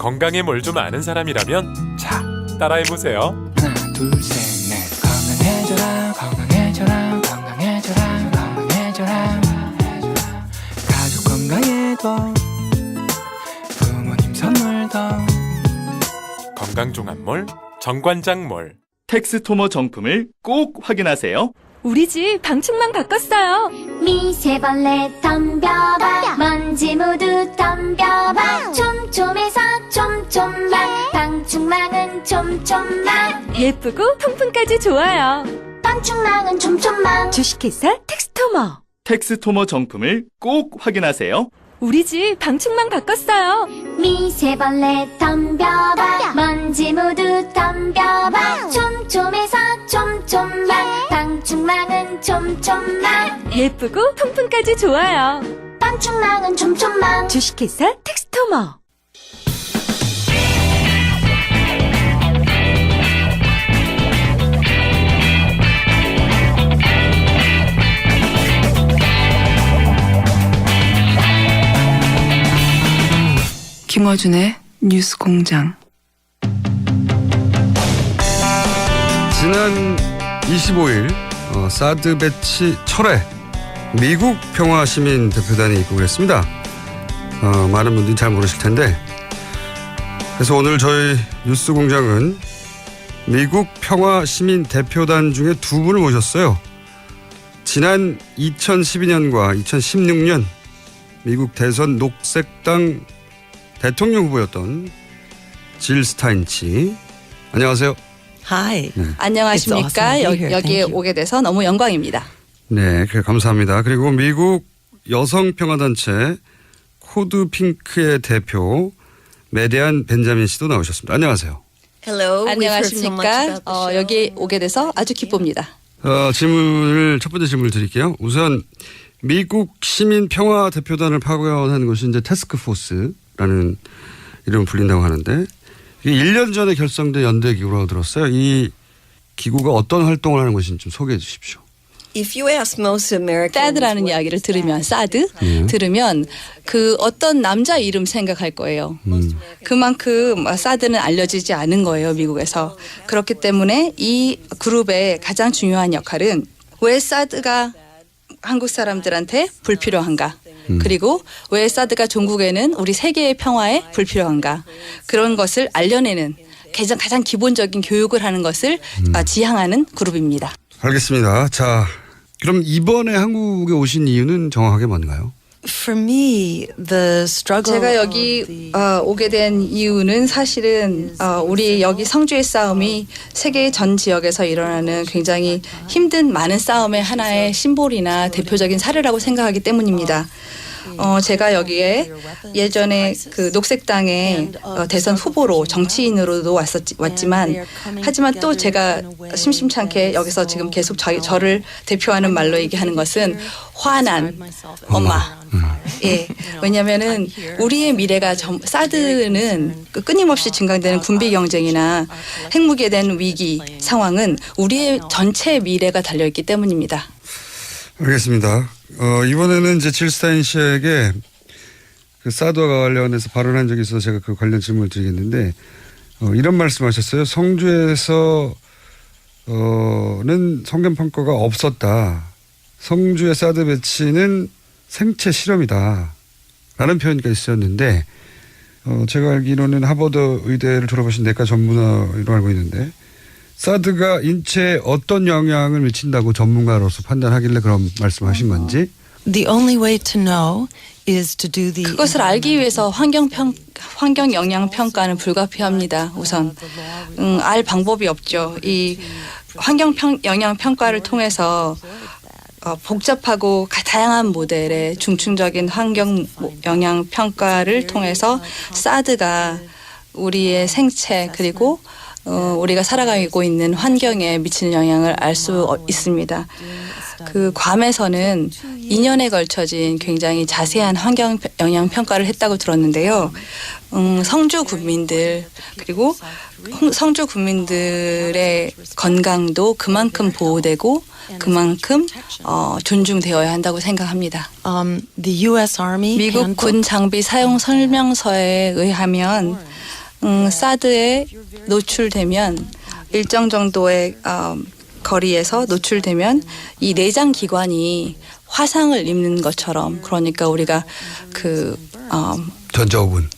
건강에 뭘 좀 아는 사람이라면 자, 따라해보세요. 하나 둘 셋 넷 건강해져라 건강해져라 건강해져라 건강해져라 가족 건강에도 부모님 선물도 건강종합몰 정관장몰. 텍스토머 정품을 꼭 확인하세요. 우리 집 방충망 바꿨어요. 미세벌레 덤벼봐 먼지 모두 덤벼봐 촘촘해서 촘촘만 방충망은 촘촘만 예쁘고 통풍까지 좋아요. 방충망은 촘촘만 주식회사 텍스토머. 텍스토머 정품을 꼭 확인하세요. 우리 집 방충망 바꿨어요. 미세벌레 덤벼봐 먼지 모두 덤벼봐 촘촘해서 촘촘만 방충망은 촘촘만 예쁘고 통풍까지 좋아요. 방충망은 촘촘만 주식회사 텍스토머. 김어준의 뉴스 공장. 지난 25일 사드 배치 철회 미국 평화시민 대표단이 입국을 했습니다. 많은 분들이 잘 모르실 텐데, 그래서 오늘 저희 뉴스 공장은 미국 평화시민 대표단 중에 두 분을 모셨어요. 지난 2012년과 2016년 미국 대선 녹색당 대통령 후보였던 질 스타인치. 안녕하세요. Hi. 안녕하십니까. It's awesome to be here. 여기에 Thank you. 오게 돼서 너무 영광입니다. 네, 감사합니다. 그리고 미국 여성평화단체 코드 핑크의 대표 메데안 벤자민 씨도 나오셨습니다. 안녕하세요. Hello. We've heard so much 안녕하십니까. about the show. 여기 오게 돼서 아주 기쁩니다. 첫 번째 질문을 드릴게요. 우선 미국 시민평화대표단을 파견한 것이 이제 태스크포스라는 이름을 불린다고 하는데, 이게 1년 전에 결성된 연대기구라고 들었어요. 이 기구가 어떤 활동을 하는 것인지 좀 소개해 주십시오. If you ask most Americans 사드라는 what 이야기를 들으면 들으면 그 어떤 남자 이름 생각할 거예요. 그만큼 사드는 알려지지 않은 거예요, 미국에서. 그렇기 때문에 이 그룹의 가장 중요한 역할은 왜 사드가 한국 사람들한테 불필요한가? 그리고 왜 사드가 종국에는 우리 세계의 평화에 불필요한가? 그런 것을 알려내는 가장 기본적인 교육을 하는 것을 지향하는 그룹입니다. 알겠습니다. 자, 그럼 이번에 한국에 오신 이유는 정확하게 뭔가요? For me, the struggle. 제가 여기 오게 된 이유는 사실은 우리 여기 성주의 싸움이 세계 전 지역에서 일어나는 굉장히 힘든 많은 싸움의 하나의 심볼이나 대표적인 사례라고 생각하기 때문입니다. 제가 여기에 예전에 그 녹색당의 대선 후보로 정치인으로도 왔지만 하지만 또 제가 심심찮게 여기서 지금 계속 저를 대표하는 말로 얘기하는 것은 화난 엄마. 예, 왜냐하면은 우리의 미래가 사드는 끊임없이 증강되는 군비 경쟁이나 핵무기에 대한 위기 상황은 우리의 전체 미래가 달려있기 때문입니다. 알겠습니다. 이번에는 이제 질 스타인 씨에게 그 사드와 관련해서 발언한 적이 있어서 제가 그 관련 질문을 드리겠는데, 이런 말씀하셨어요. 성주에서는 성견평가가 없었다. 성주의 사드 배치는 생체 실험이다. 라는 표현이 있었는데, 제가 알기로는 하버드 의대를 졸업하신 내과 전문의로 알고 있는데, 사드가 인체에 어떤 영향을 미친다고 전문가로서 판단하길래 그런 말씀하신 건지? The only way to know is to do the. 그것을 알기 위해서 환경 영향 평가는 불가피합니다. 우선 알 방법이 없죠. 이 환경 영향 평가를 통해서 복잡하고 다양한 모델의 중층적인 환경 영향 평가를 통해서 사드가 우리의 생체 그리고 우리가 살아가고 있는 환경에 미치는 영향을 알 수 있습니다. 그 괌에서는 2년에 걸쳐진 굉장히 자세한 환경 영향 평가를 했다고 들었는데요. 성주 군민들 그리고 성주 군민들의 건강도 그만큼 보호되고 그만큼 존중되어야 한다고 생각합니다. The U.S. Army 미국 handbook 군 장비 사용 설명서에 의하면 사드에 노출되면 일정 정도의 거리에서 노출되면 이 내장 기관이 화상을 입는 것처럼 그러니까 우리가 그 전자오븐,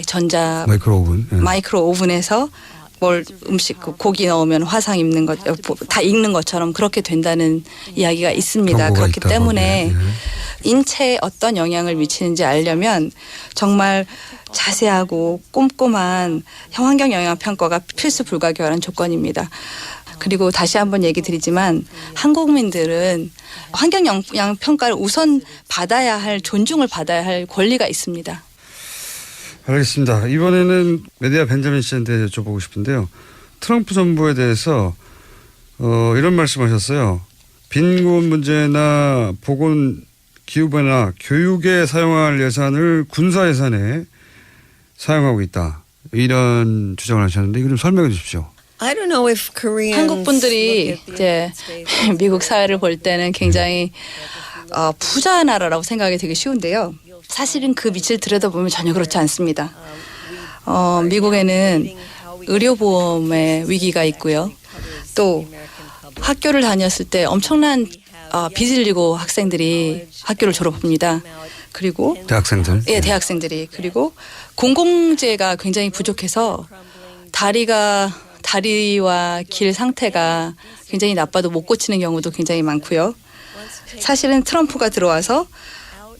전자 마이크로 오븐. 예. 마이크로 오븐에서 뭘 음식 고기 넣으면 화상 입는 것 다 익는 것처럼 그렇게 된다는 이야기가 있습니다. 경고가 그렇기 있다, 때문에 거기에. 인체에 어떤 영향을 미치는지 알려면 정말 자세하고 꼼꼼한 환경 영향 평가가 필수 불가결한 조건입니다. 그리고 다시 한번 얘기 드리지만 한국민들은 환경 영향 평가를 우선 받아야 할 존중을 받아야 할 권리가 있습니다. 알겠습니다. 이번에는 메디아 벤자민 씨한테 여쭤보고 싶은데요. 트럼프 정부에 대해서 이런 말씀하셨어요. 빈곤 문제나 보건 기후변화, 교육에 사용할 예산을 군사 예산에 사용하고 있다. 이런 주장을 하셨는데 이거 좀 설명해 주십시오. I don't know if Koreans 한국 분들이 이제 미국 사회를 볼 때는 굉장히 부자 나라라고 생각이 되게 쉬운데요. 사실은 그 밑을 들여다보면 전혀 그렇지 않습니다. 미국에는 의료보험의 위기가 있고요. 또 학교를 다녔을 때 엄청난 빚을 지고 학생들이 학교를 졸업합니다. 그리고 대학생들. 예, 대학생들이 그리고 공공재가 굉장히 부족해서 다리와 길 상태가 굉장히 나빠도 못 고치는 경우도 굉장히 많고요. 사실은 트럼프가 들어와서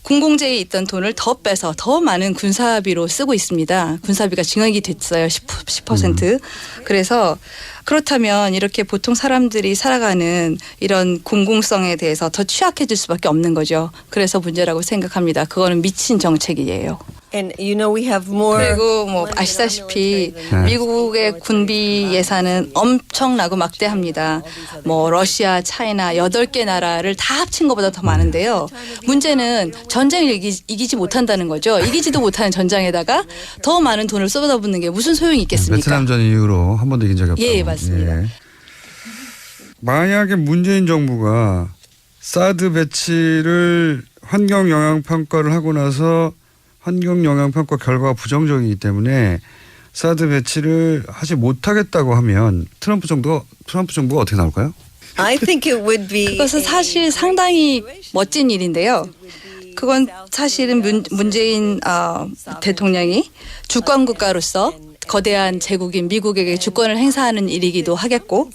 공공재에 있던 돈을 더 빼서 더 많은 군사비로 쓰고 있습니다. 군사비가 증액이 됐어요. 10%. 그래서 그렇다면 이렇게 보통 사람들이 살아가는 이런 공공성에 대해서 더 취약해질 수밖에 없는 거죠. 그래서 문제라고 생각합니다. 그거는 미친 정책이에요. and you know we have more 그리고 뭐 아시다시피 미국의 군비 예산은 엄청나고 막대합니다. 뭐 러시아, 차이나 8개 나라를 다 합친 것보다 더 많은데요. 문제는 전쟁을 이기지 못한다는 거죠. 이기지도 못하는 전장에다가 더 많은 돈을 쏟아붓는 게 무슨 소용이 있겠습니까? 베트남전 이후로 한 번도 이긴 적이 없다고. 예, 맞습니다. 예. 만약에 문재인 정부가 사드 배치를 환경 영향 평가를 하고 나서 환경 영향 평가 결과가 부정적이기 때문에 사드 배치를 하지 못하겠다고 하면 트럼프 정부가 어떻게 나올까요? I think it would be 그것은 사실 상당히 멋진 일인데요. 그건 사실은 문재인 대통령이 주권 국가로서 거대한 제국인 미국에게 주권을 행사하는 일이기도 하겠고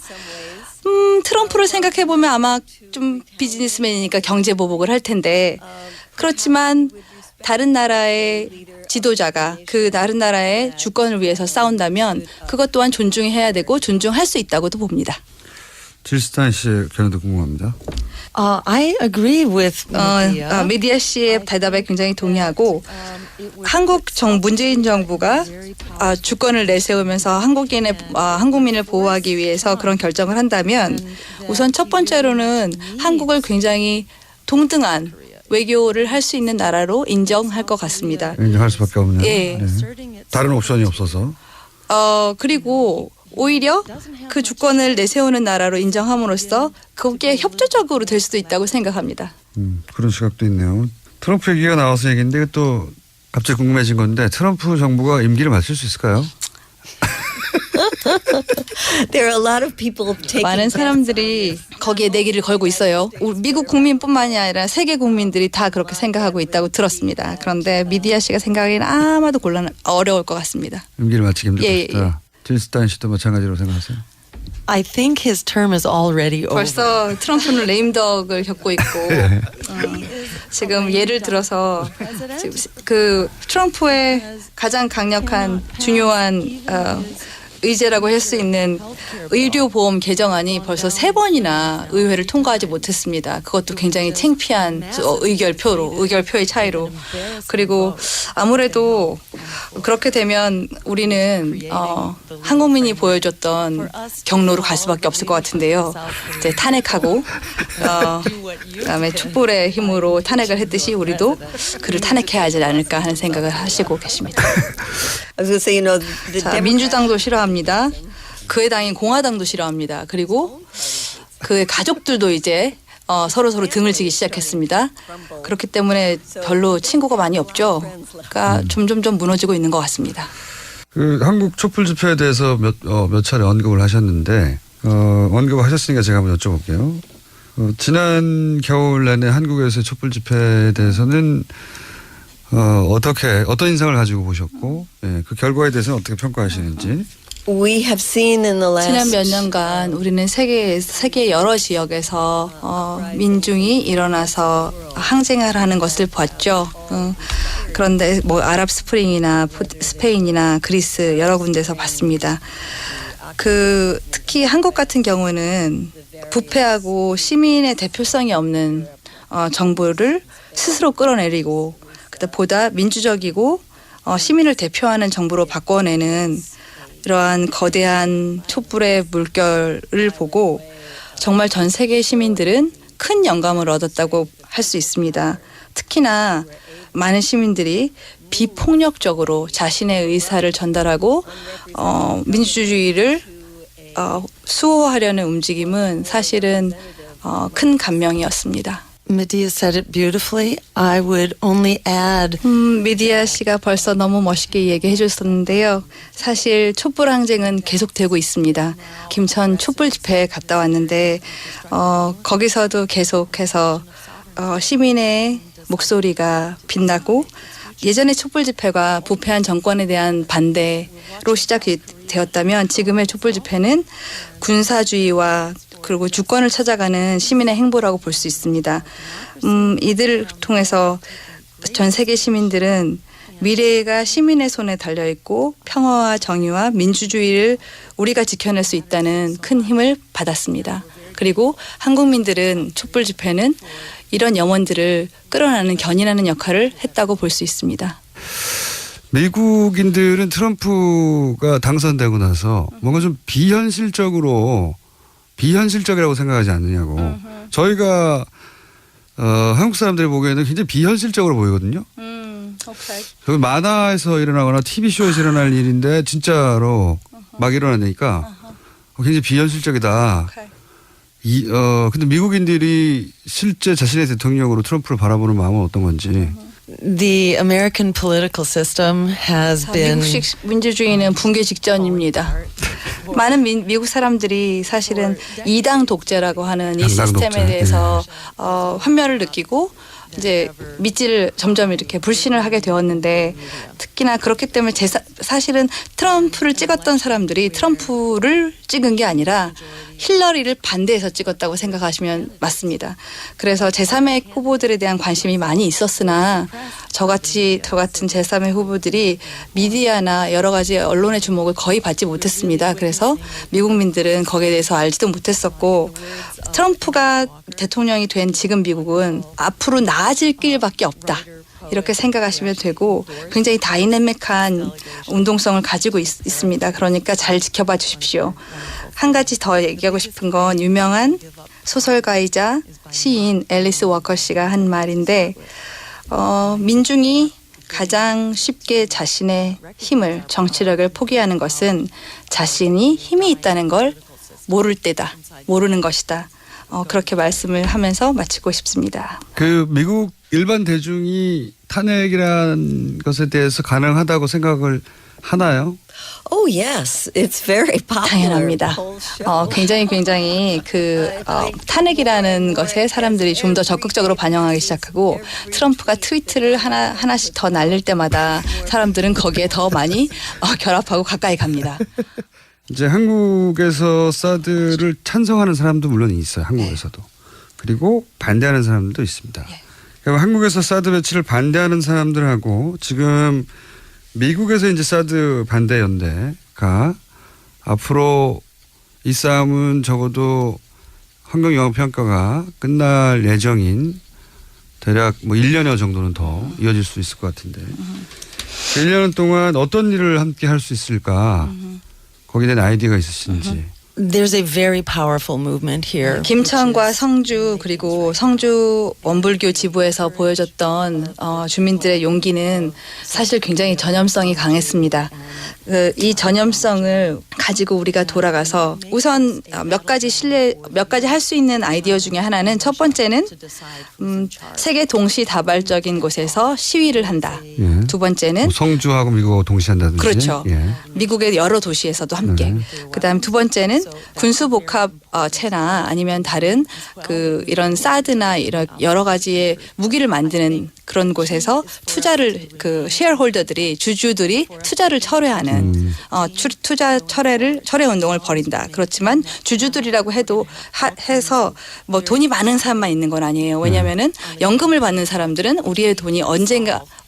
트럼프를 생각해 보면 아마 좀 비즈니스맨이니까 경제 보복을 할 텐데 그렇지만 다른 나라의 지도자가 그 다른 나라의 주권을 위해서 싸운다면 그것 또한 존중해야 되고 존중할 수 있다고도 봅니다. 질스탄 씨의 견해도 궁금합니다. I agree with 미디아 씨의 대답에 굉장히 동의하고 문재인 정부가 주권을 내세우면서 한국민을 보호하기 위해서 그런 결정을 한다면 우선 첫 번째로는 한국을 굉장히 동등한 외교를 할 수 있는 나라로 인정할 것 같습니다. 인정할 수밖에 없네요. 예. 네. 다른 옵션이 없어서. 그리고 오히려 그 주권을 내세우는 나라로 인정함으로써 거기에 협조적으로 될 수도 있다고 생각합니다. 그런 시각도 있네요. 트럼프 얘기가 나와서 얘기인데 또 갑자기 궁금해진 건데 트럼프 정부가 임기를 마칠 수 있을까요? there are a lot of people taking 많은 사람들이 거기에 내기를 걸고 있어요. 미국 국민뿐만이 아니라 세계 국민들이 다 그렇게 생각하고 있다고 들었습니다. 그런데 미디아 씨가 생각하기에는 아마도 어려울 것 같습니다. 임기를 마치기 힘들 예, 것이다. 질스탄 씨도 마찬가지로 생각하세요? I think his term is already over. 벌써 트럼프는 레임덕을 겪고 있고 지금 예를 들어서 지금 그 트럼프의 가장 강력한 중요한 의제라고 할 수 있는 의료보험 개정안이 벌써 3번이나 의회를 통과하지 못했습니다. 그것도 굉장히 창피한 의결표의 차이로. 그리고 아무래도 그렇게 되면 우리는 한국민이 보여줬던 경로로 갈 수밖에 없을 것 같은데요. 이제 탄핵하고 그다음에 촛불의 힘으로 탄핵을 했듯이 우리도 그를 탄핵해야 하지 않을까 하는 생각을 하시고 계십니다. 자, 민주당도 싫어합니다. 그의 당인 공화당도 싫어합니다. 그리고 그의 가족들도 이제 서로 등을 지기 시작했습니다. 그렇기 때문에 별로 친구가 많이 없죠. 그러니까 점점 무너지고 있는 것 같습니다. 그 한국 촛불 집회에 대해서 몇 차례 언급을 하셨는데 언급을 하셨으니까 제가 한번 여쭤볼게요. 지난 겨울 내내 한국에서의 촛불 집회에 대해서는 어떤 인상을 가지고 보셨고 그 결과에 대해서는 어떻게 평가하시는지. We have seen in the 지난 last 몇 년간 우리는 세계 여러 지역에서 민중이 일어나서 항쟁을 하는 것을 봤죠. 그런데 뭐 아랍 스프링이나 스페인이나 그리스 여러 군데서 봤습니다. 특히 한국 같은 경우는 부패하고 시민의 대표성이 없는 정부를 스스로 끌어내리고 보다 민주적이고 시민을 대표하는 정부로 바꿔내는 이러한 거대한 촛불의 물결을 보고 정말 전 세계 시민들은 큰 영감을 얻었다고 할 수 있습니다. 특히나 많은 시민들이 비폭력적으로 자신의 의사를 전달하고 민주주의를 수호하려는 움직임은 사실은 큰 감명이었습니다. Medea said it beautifully. I would only add 미디아 씨가 벌써 너무 멋있게 얘기해 주셨는데요. 사실 촛불 항쟁은 계속되고 있습니다. 김천 촛불 집회에 갔다 왔는데 거기서도 계속해서 시민의 목소리가 빛나고 예전의 촛불 집회가 부패한 정권에 대한 반대로 시작이 되었다면 지금의 촛불 집회는 군사주의와 그리고 주권을 찾아가는 시민의 행보라고 볼 수 있습니다. 이들을 통해서 전 세계 시민들은 미래가 시민의 손에 달려 있고 평화와 정의와 민주주의를 우리가 지켜낼 수 있다는 큰 힘을 받았습니다. 그리고 한국민들은 촛불 집회는 이런 영혼들을 끌어내는 견인하는 역할을 했다고 볼 수 있습니다. 미국인들은 트럼프가 당선되고 나서 뭔가 좀 비현실적이라고 생각하지 않느냐고. 저희가 한국 사람들이 보기에는 굉장히 비현실적으로 보이거든요. 그 만화에서 일어나거나 TV쇼에서 일어날 일인데 진짜로 막 일어나니까 굉장히 비현실적이다. 근데 미국인들이 실제 자신의 대통령으로 트럼프를 바라보는 마음은 어떤 건지. the American political system has been 미국식 민주주의는 붕괴 직전입니다. 많은 미국 사람들이 사실은 이당 독재라고 하는 이 시스템에 대해서 환멸을 느끼고 이제 믿지를 점점 이렇게 불신을 하게 되었는데 특히나 그렇기 때문에 사실은 트럼프를 찍었던 사람들이 트럼프를 찍은 게 아니라 힐러리를 반대해서 찍었다고 생각하시면 맞습니다. 그래서 제3의 후보들에 대한 관심이 많이 있었으나 저 같은 제3의 후보들이 미디어나 여러 가지 언론의 주목을 거의 받지 못했습니다. 그래서 미국민들은 거기에 대해서 알지도 못했었고 트럼프가 대통령이 된 지금 미국은 앞으로 나아질 길밖에 없다. 이렇게 생각하시면 되고 굉장히 다이내믹한 운동성을 가지고 있습니다. 그러니까 잘 지켜봐 주십시오. 한 가지 더 얘기하고 싶은 건 유명한 소설가이자 시인 앨리스 워커 씨가 한 말인데 민중이 가장 쉽게 자신의 힘을 정치력을 포기하는 것은 자신이 힘이 있다는 걸 모르는 것이다. 그렇게 말씀을 하면서 마치고 싶습니다. 그 미국 일반 대중이 탄핵이라는 것에 대해서 가능하다고 생각을 하나요? Oh yes, it's very popular. 당연합니다. 굉장히 탄핵이라는 것에 사람들이 좀 더 적극적으로 반영하기 시작하고 트럼프가 트위트를 하나씩 더 날릴 때마다 사람들은 거기에 더 많이 결합하고 가까이 갑니다. 이제 한국에서 사드를 찬성하는 사람도 물론 있어요. 한국에서도. 그리고 반대하는 사람들도 있습니다. 그러니까 한국에서 사드 배치를 반대하는 사람들하고 지금 미국에서 이제 사드 반대 연대가 앞으로 이 싸움은 적어도 환경영향평가가 끝날 예정인 대략 뭐 1년여 정도는 더 이어질 수 있을 것 같은데 1년 동안 어떤 일을 함께 할 수 있을까 거기에 대한 아이디어가 있으신지. There's a very powerful movement here. 김천과 성주 그리고 성주 원불교 지부에서 보여줬던 주민들의 용기는 사실 굉장히 전염성이 강했습니다. 이 전염성을 가지고 우리가 돌아가서 우선 몇 가지 할 수 있는 아이디어 중에 하나는 첫 번째는 세계 동시다발적인 곳에서 시위를 한다. 예. 두 번째는 뭐 성주하고 미국하고 동시에 한다든지. 그렇죠. 예. 미국의 여러 도시에서도 함께. 그다음 두 번째는 군수복합체나 아니면 다른 이런 사드나 이런 여러 가지의 무기를 만드는 그런 곳에서 투자를 셰어홀더들이 주주들이 투자를 철회하는 투자 철회 운동을 벌인다. 그렇지만 주주들이라고 해서 뭐 돈이 많은 사람만 있는 건 아니에요. 왜냐하면은 연금을 받는 사람들은 우리의 돈이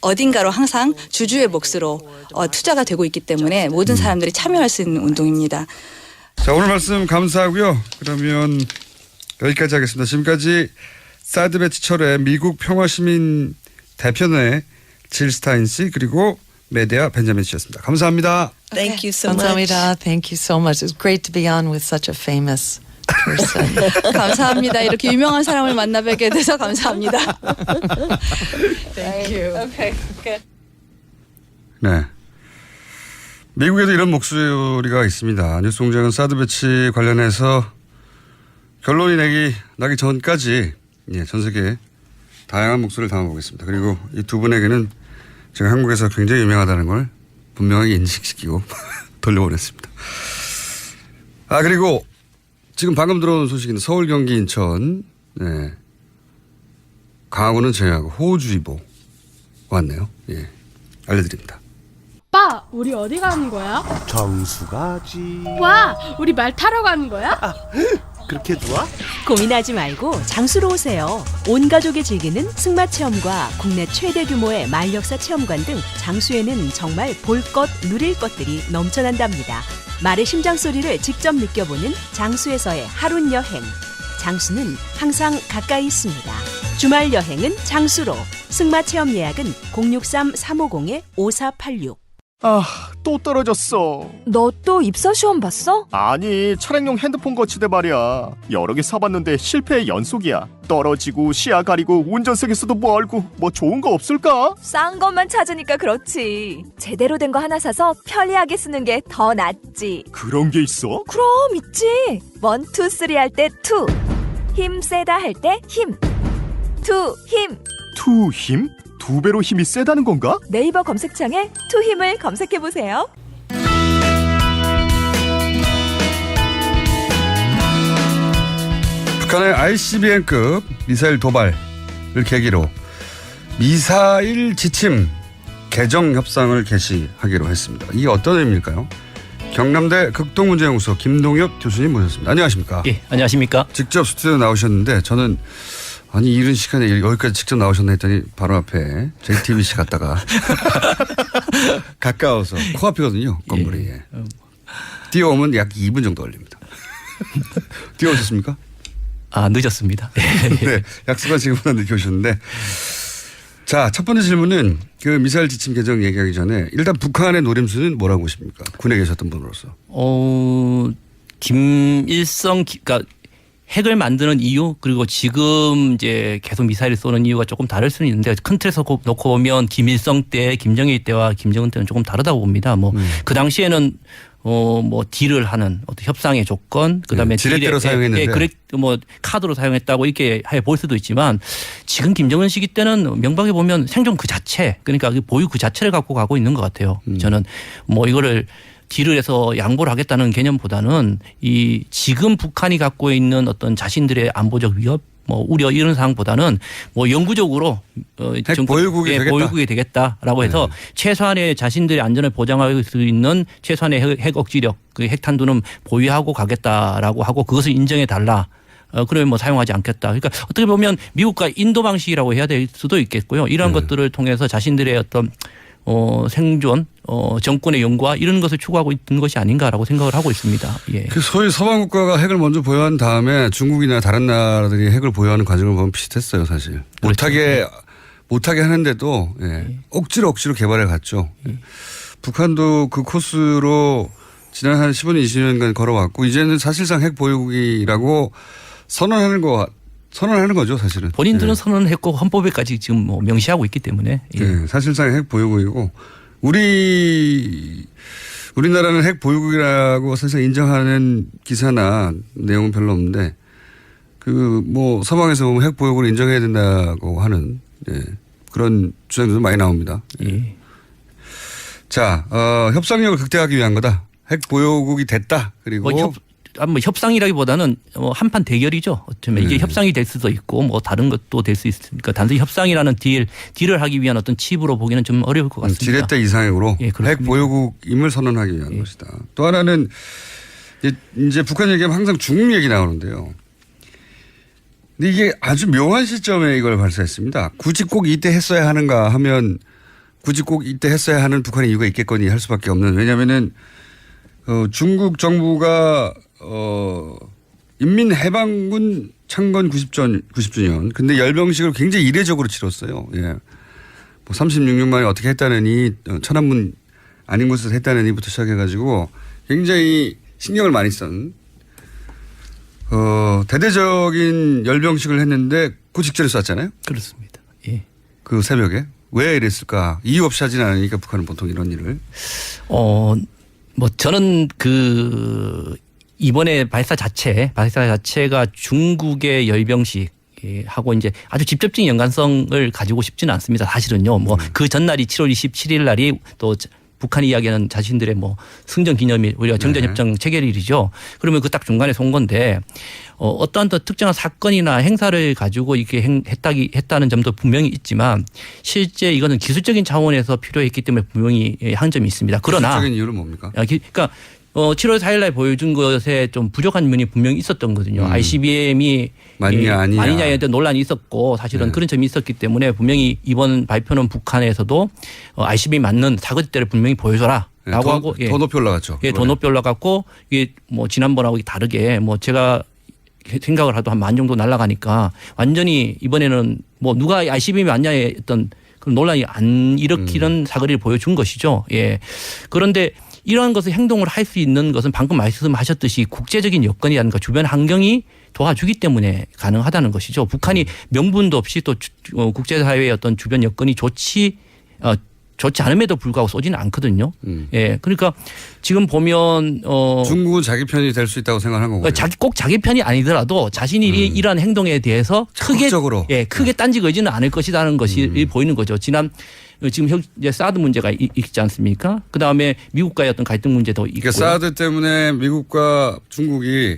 어딘가로 항상 주주의 몫으로 투자가 되고 있기 때문에 모든 사람들이 참여할 수 있는 운동입니다. 자, 오늘 말씀 감사하고요. 그러면 여기까지 하겠습니다. 지금까지 사드 배치 철회 미국 평화시민 대표회 질 스타인 씨 그리고 메데아 벤자민 씨였습니다. 감사합니다. Thank you so much. 감사합니다. Thank you so much. It's great to be on with such a famous person. 감사합니다. 이렇게 유명한 사람을 만나 뵙게 돼서 감사합니다. Thank you. Okay, good. 네. 미국에도 이런 목소리가 있습니다. 뉴스공장은 사드 배치 관련해서 결론이 나기 전까지 전 세계에 다양한 목소리를 담아보겠습니다. 그리고 이 두 분에게는 제가 한국에서 굉장히 유명하다는 걸 분명하게 인식시키고 돌려보냈습니다. 그리고 지금 방금 들어온 소식인데 서울, 경기, 인천, 강원은 제외하고 호우주의보 왔네요. 예, 알려드립니다. 오빠, 우리 어디 가는 거야? 정수 가지. 와, 우리 말 타러 가는 거야? 그렇게 좋아? 고민하지 말고 장수로 오세요. 온 가족이 즐기는 승마 체험과 국내 최대 규모의 말역사 체험관 등 장수에는 정말 볼 것, 누릴 것들이 넘쳐난답니다. 말의 심장 소리를 직접 느껴보는 장수에서의 하룬 여행. 장수는 항상 가까이 있습니다. 주말 여행은 장수로. 승마 체험 예약은 063-350-5486. 또 떨어졌어. 너 또 입사 시험 봤어? 아니, 차량용 핸드폰 거치대 말이야. 여러 개 사봤는데 실패의 연속이야. 떨어지고 시야 가리고 운전석에서도 멀고 뭐 좋은 거 없을까? 싼 것만 찾으니까 그렇지. 제대로 된 거 하나 사서 편리하게 쓰는 게 더 낫지. 그런 게 있어? 그럼 있지. 1, 2, 3 할 때 2. 힘 세다 할 때 힘. 2 힘. 투 힘? 2배로 힘이 세다는 건가? 네이버 검색창에 2 힘을 검색해 보세요. 북한의 ICBM급 미사일 도발을 계기로 미사일 지침 개정 협상을 개시하기로 했습니다. 이게 어떤 의미일까요? 경남대 극동문제연구소 김동엽 교수님 모셨습니다. 안녕하십니까? 예, 안녕하십니까? 직접 스튜디오 나오셨는데 저는 아니 이런 시간에 여기까지 직접 나오셨나 했더니 바로 앞에 JTBC 갔다가 가까워서 코앞이거든요. 건물이. 예. 뛰어오면 약 2분 정도 걸립니다. 뛰어오셨습니까? 늦었습니다. 네, 약속한 시간보다 늦게 오셨는데 자, 첫 번째 질문은 그 미사일 지침 개정 얘기하기 전에 일단 북한의 노림수는 뭐라고 보십니까? 군에 계셨던 분으로서. 김일성, 그러니까 핵을 만드는 이유 그리고 지금 이제 계속 미사일을 쏘는 이유가 조금 다를 수는 있는데 큰 틀에서 놓고 보면 김일성 때, 김정일 때와 김정은 때는 조금 다르다고 봅니다. 그 당시에는 딜을 하는 어떤 협상의 조건, 그다음에 지렛대로 사용했는데, 카드로 사용했다고 이렇게 볼 수도 있지만 지금 김정은 시기 때는 명백히 보면 생존 그 자체, 그러니까 그 보유 그 자체를 갖고 가고 있는 것 같아요. 저는 이거를 딜을 해서 양보를 하겠다는 개념보다는 이 지금 북한이 갖고 있는 어떤 자신들의 안보적 위협, 우려 이런 상황보다는 영구적으로 보유국이 되겠다라고 해서 최소한의 자신들의 안전을 보장할 수 있는 최소한의 핵 억지력, 그 핵탄두는 보유하고 가겠다라고 하고 그것을 인정해 달라. 그러면 사용하지 않겠다. 그러니까 어떻게 보면 미국과 인도 방식이라고 해야 될 수도 있겠고요. 이런 것들을 통해서 자신들의 어떤 생존, 정권의 영구화 이런 것을 추구하고 있는 것이 아닌가라고 생각을 하고 있습니다. 예. 그 소위 서방 국가가 핵을 먼저 보유한 다음에 중국이나 다른 나라들이 핵을 보유하는 과정을 보면 비슷했어요, 사실. 그렇죠. 못하게 하는데도 예. 억지로 개발해 갔죠. 북한도 그 코스로 지난 한 15년, 20년간 걸어왔고 이제는 사실상 핵 보유국이라고 선언하는 거죠, 사실은. 본인들은 예. 선언했고 헌법에까지 지금 뭐 명시하고 있기 때문에. 예. 예. 사실상 핵 보유국이고 우리나라는 핵 보유국이라고 사실 인정하는 기사나 내용은 별로 없는데 그 뭐 서방에서 보면 핵 보유국을 인정해야 된다고 하는 예. 그런 주장들도 많이 나옵니다. 예. 자, 협상력을 극대화하기 위한 거다. 핵 보유국이 됐다. 그리고 협상이라기보다는 한판 대결이죠. 어쩌면 이게 협상이 될 수도 있고 뭐 다른 것도 될 수 있으니까 단순히 협상이라는 딜을 하기 위한 어떤 칩으로 보기는 좀 어려울 것 같습니다. 지렛대 이상으로 예, 핵 보유국임을 선언하기 위한 것이다. 또 하나는 이제 북한 얘기하면 항상 중국 얘기 나오는데요. 근데 이게 아주 묘한 시점에 이걸 발사했습니다. 굳이 꼭 이때 했어야 하는가 하면 굳이 꼭 이때 했어야 하는 북한의 이유가 있겠거니 할 수밖에 없는. 왜냐하면은 중국 정부가 인민해방군 창건 90주년. 근데 열병식을 굉장히 이례적으로 치렀어요. 예. 뭐 36년 만에 어떻게 했다느니 천안문 아닌 곳에서 했다느니부터 시작해가지고 굉장히 신경을 많이 쓴 대대적인 열병식을 했는데 그 직전에 쐈잖아요. 그렇습니다. 예. 그 새벽에 왜 이랬을까? 이유 없이 하진 않으니까 북한은 보통 이런 일을. 뭐 저는 이번에 발사 자체가 중국의 열병식 하고 이제 아주 직접적인 연관성을 가지고 싶지는 않습니다. 사실은요. 뭐 그 전날이 7월 27일 날이 또 북한이 이야기하는 자신들의 뭐 승전 기념일, 우리가 정전협정 체결일이죠. 그러면 그 딱 중간에 쏜 건데 어떠한 더 특정한 사건이나 행사를 가지고 이렇게 했다는 점도 분명히 있지만 실제 이거는 기술적인 차원에서 필요했기 때문에 분명히 한점이 있습니다. 그러나 기술적인 이유는 뭡니까? 그러니까 7월 4일 날 보여준 것에 좀 부족한 면이 분명히 있었던 거거든요. ICBM이 아니냐에 대한 논란이 있었고 사실은 그런 점이 있었기 때문에 분명히 이번 발표는 북한에서도 ICBM 맞는 사거리대를 분명히 보여줘라. 라고 하고 더 높이 올라갔죠. 예, 더 높이 올라갔고 이게 뭐 지난번하고 다르게 뭐 제가 생각을 해도 한 10,000 정도 날아가니까 완전히 이번에는 뭐 누가 ICBM이 맞냐에 어떤 그런 논란이 안 일으키는 사거리를 보여준 것이죠. 예. 그런데 이러한 것을 행동을 할 수 있는 것은 방금 말씀하셨듯이 국제적인 여건이라든가 주변 환경이 도와주기 때문에 가능하다는 것이죠. 북한이 명분도 없이 또 국제사회의 어떤 주변 여건이 좋지 않음에도 불구하고 쏘지는 않거든요. 예. 그러니까 지금 보면 중국은 자기 편이 될 수 있다고 생각하는 거고요. 꼭 자기 편이 아니더라도 자신이 이러한 행동에 대해서 크게 딴지거지는 않을 것이라는 것이 보이는 거죠. 지금 이제 사드 문제가 있지 않습니까? 그 다음에 미국과의 어떤 갈등 문제도 있고. 그러니까 사드 때문에 미국과 중국이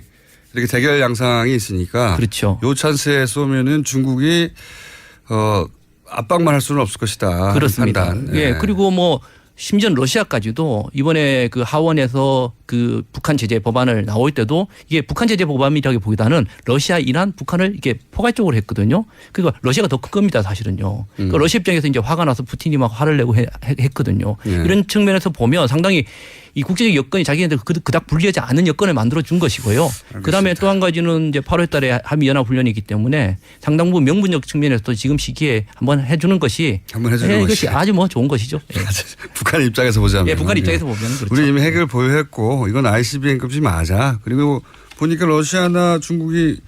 이렇게 대결 양상이 있으니까. 그렇죠. 요 찬스에 쏘면은 중국이 압박만 할 수는 없을 것이다. 그렇습니다. 판단. 예. 그리고 뭐 심지어 러시아까지도 이번에 그 하원에서 그 북한 제재 법안을 나올 때도 이게 북한 제재 법안이라고 보기보다는 러시아, 이란, 북한을 이렇게 포괄적으로 했거든요. 그러니까 러시아가 더 큰 겁니다, 사실은요. 그러니까 러시아 입장에서 이제 화가 나서 푸틴이 막 화를 내고 했거든요. 이런 측면에서 보면 상당히 이 국제적 여건이 자기네들 그닥 불리하지 않은 여건을 만들어 준 것이고요. 그다음에 또 한 가지는 이제 8월 달에 한미 연합 훈련이기 때문에 상당 부분 명분적 측면에서도 지금 시기에 한번 해주는 것이 이것이 아주 뭐 좋은 것이죠. 예. 북한 입장에서 보자면. 예, 북한 입장에서 보면 그렇죠. 우리 이미 핵을 보유했고 이건 ICBM급이 맞아. 그리고 보니까 러시아나 중국이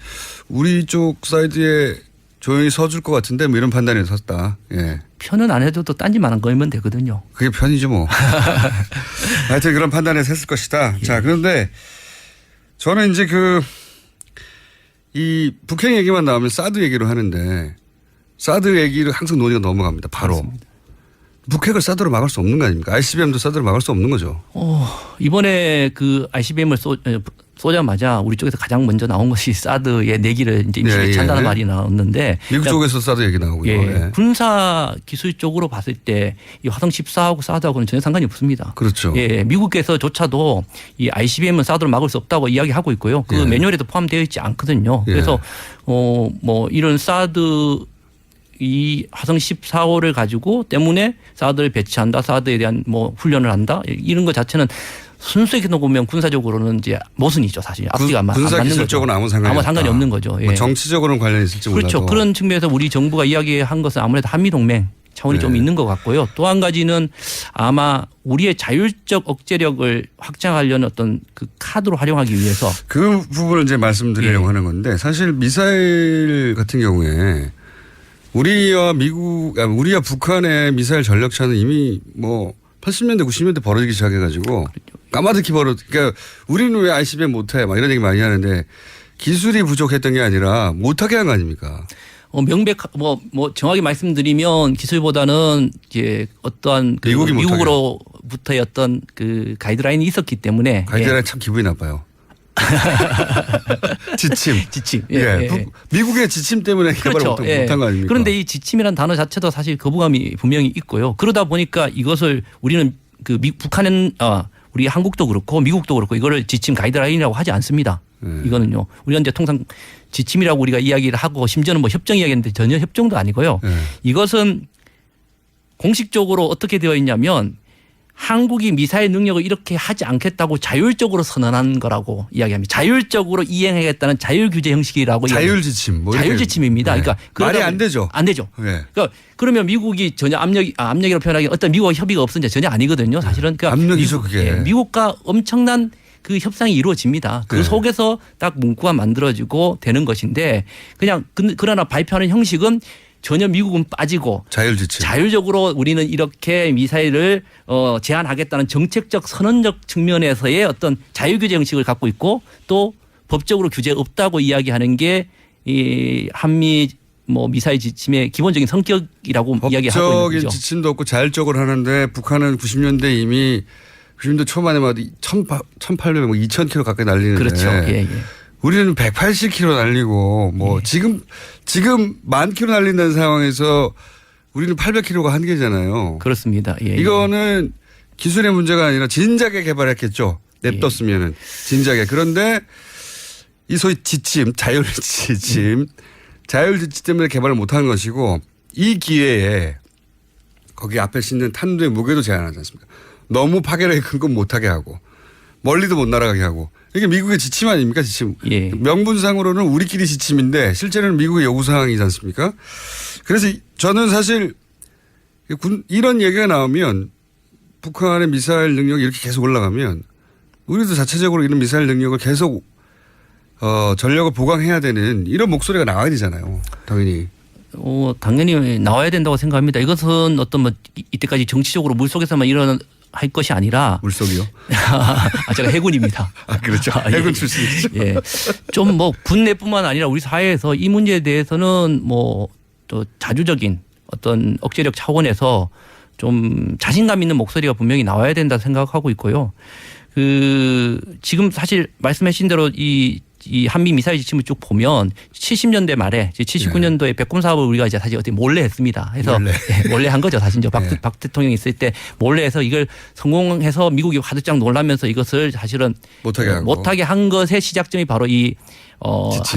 우리 쪽 사이드에 조용히 서줄 것 같은데 뭐 이런 판단에 섰다. 예. 편은 안 해도 또 딴지만 걸면 되거든요. 그게 편이죠 뭐. 하여튼 그런 판단에 섰을 것이다. 예. 자, 그런데 저는 이제 이 북핵 얘기만 나오면 사드 얘기로 하는데 사드 얘기를 항상 논의가 넘어갑니다. 바로. 그렇습니다. 북핵을 사드로 막을 수 없는 거 아닙니까? ICBM도 사드로 막을 수 없는 거죠. 이번에 그 ICBM을 쏘자마자 우리 쪽에서 가장 먼저 나온 것이 사드의 내기를 이제 임시에 찬다는 말이 나왔는데. 미국 쪽에서 사드 얘기 나오고요. 예. 군사 기술 적으로 봤을 때 이 화성 14하고 사드하고는 전혀 상관이 없습니다. 그렇죠. 예. 미국에서조차도 이 ICBM은 사드로 막을 수 없다고 이야기하고 있고요. 그 매뉴얼에도 포함되어 있지 않거든요. 그래서 뭐 이런 사드 이 화성 14호를 가지고 때문에 사드를 배치한다, 사드에 대한 뭐 훈련을 한다 이런 것 자체는 순수하게 보면 군사적으로는 이제 모순이죠 사실. 앞뒤가 안 맞는 거죠. 군사 기술적으로는 아무 상관이 없는 거죠. 예. 뭐 정치적으로는 관련이 있을지 몰라도. 그렇죠. 그런 측면에서 우리 정부가 이야기한 것은 아무래도 한미동맹 차원이 네. 좀 있는 것 같고요. 또 한 가지는 아마 우리의 자율적 억제력을 확장하려는 어떤 그 카드로 활용하기 위해서 그 부분을 이제 말씀드리려고 하는 건데 사실 미사일 같은 경우에 우리와 우리와 북한의 미사일 전력차는 이미 뭐 80년대 90년대 벌어지기 시작해가지고 까마득히 그러니까 우리는 왜 ICBM 못해 막 이런 얘기 많이 하는데 기술이 부족했던 게 아니라 못하게 한 거 아닙니까? 정확히 말씀드리면 기술보다는 이제 어떠한 그 미국으로부터의 어떤 그 가이드라인이 있었기 때문에 가이드라인 참 기분이 나빠요. 지침. 예. 미국의 지침 때문에 개발을 그렇죠. 못한 거 아닙니까? 그런데 이 지침이라는 단어 자체도 사실 거부감이 분명히 있고요. 그러다 보니까 이것을 우리는 북한은 우리 한국도 그렇고 미국도 그렇고 이거를 지침 가이드라인이라고 하지 않습니다. 이거는요. 우리가 이제 통상 지침이라고 우리가 이야기를 하고 심지어는 뭐 협정 이야기했는데 전혀 협정도 아니고요. 이것은 공식적으로 어떻게 되어 있냐면 한국이 미사일 능력을 이렇게 하지 않겠다고 자율적으로 선언한 거라고 이야기합니다. 자율적으로 이행하겠다는 자율규제 형식이라고 자율지침. 자율지침입니다. 네. 그러니까 말이 안 되죠. 안 되죠. 네. 그러니까 그러면 미국이 전혀 압력이라고 표현하기 어떤 미국과 협의가 없었는지 전혀 아니거든요. 사실은 그러니까 압력이죠 그게. 미국과 엄청난 그 협상이 이루어집니다. 그 속에서 딱 문구가 만들어지고 되는 것인데 그냥 그러나 발표하는 형식은 전혀 미국은 빠지고 자율적으로 우리는 이렇게 미사일을 제한하겠다는 정책적 선언적 측면에서의 어떤 자유규제 형식을 갖고 있고 또 법적으로 규제 없다고 이야기하는 게 이 한미 미사일 지침의 기본적인 성격이라고 이야기하고 있는 거죠. 법적인 지침도 없고 자율적으로 하는데 북한은 90년대 이미 90년대 초반에 막 1,800, 2,000km 가까이 날리는데. 그렇죠. 예. 우리는 180km 날리고 지금 10,000km 날린다는 상황에서 우리는 800km가 한계잖아요. 그렇습니다. 이거는 기술의 문제가 아니라 진작에 개발했겠죠. 냅뒀으면은 진작에. 그런데 이 소위 지침, 자율지침 때문에 개발을 못한 것이고 이 기회에 거기 앞에 싣는 탄두의 무게도 제한하지 않습니까? 너무 파괴력이 큰 건 못하게 하고 멀리도 못 날아가게 하고 이게 미국의 지침 아닙니까? 지침. 명분상으로는 우리끼리 지침인데 실제로는 미국의 요구사항이지 않습니까? 그래서 저는 사실 이런 얘기가 나오면 북한의 미사일 능력이 이렇게 계속 올라가면 우리도 자체적으로 이런 미사일 능력을 계속 전력을 보강해야 되는 이런 목소리가 나와야 되잖아요. 당연히. 당연히 나와야 된다고 생각합니다. 이것은 어떤 이때까지 정치적으로 물속에서만 할 것이 아니라. 물속이요? 제가 해군입니다. 그렇죠. 해군 출신이죠. 좀 군내뿐만 아니라 우리 사회에서 이 문제에 대해서는 또 자주적인 어떤 억제력 차원에서 좀 자신감 있는 목소리가 분명히 나와야 된다 생각하고 있고요. 지금 사실 말씀하신 대로 이 한미 미사일 지침을 쭉 보면 70년대 말에 79년도에 백곰 사업을 우리가 이제 사실 어떻게 몰래 했습니다. 해서 몰래 한 거죠. 사실 박 대통령이 있을 때 몰래 해서 이걸 성공해서 미국이 화들짝 놀라면서 이것을 사실은 못하게 한 것의 시작점이 바로 이